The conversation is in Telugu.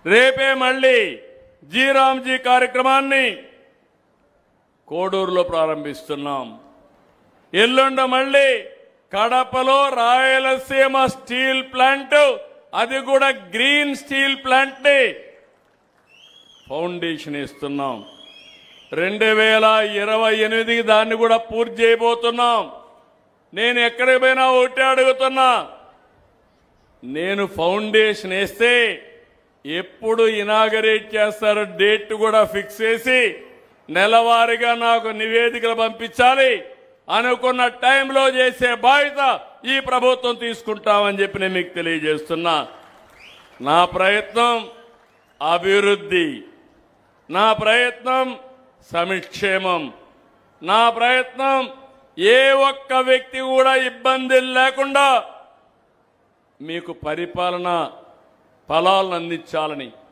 రేపే మళ్ళీ జీరామ్జీ కార్యక్రమాన్ని కోడూరులో ప్రారంభిస్తున్నాం. ఎల్లుండ మళ్ళీ కడపలో రాయలసీమ స్టీల్ ప్లాంట్, అది కూడా గ్రీన్ స్టీల్ ప్లాంట్ ని ఫౌండేషన్ ఇస్తున్నాం. 2028 దాన్ని కూడా పూర్తి చేయబోతున్నాం. నేను ఎక్కడికి పోయినా ఒకటే అడుగుతున్నా, నేను ఫౌండేషన్ వేస్తే ఎప్పుడు ఇనాగరేట్ చేస్తారో డేట్ కూడా ఫిక్స్ చేసి నెలవారీగా నాకు నివేదికలు పంపించాలి. అనుకున్న టైంలో చేసే బాధ్యత ఈ ప్రభుత్వం తీసుకుంటామని చెప్పి నేను మీకు తెలియజేస్తున్నా. నా ప్రయత్నం అభివృద్ధి, నా ప్రయత్నం సంక్షేమం, నా ప్రయత్నం ఏ ఒక్క వ్యక్తి కూడా ఇబ్బందులు లేకుండా మీకు పరిపాలన ఫలాలను అందించాలని.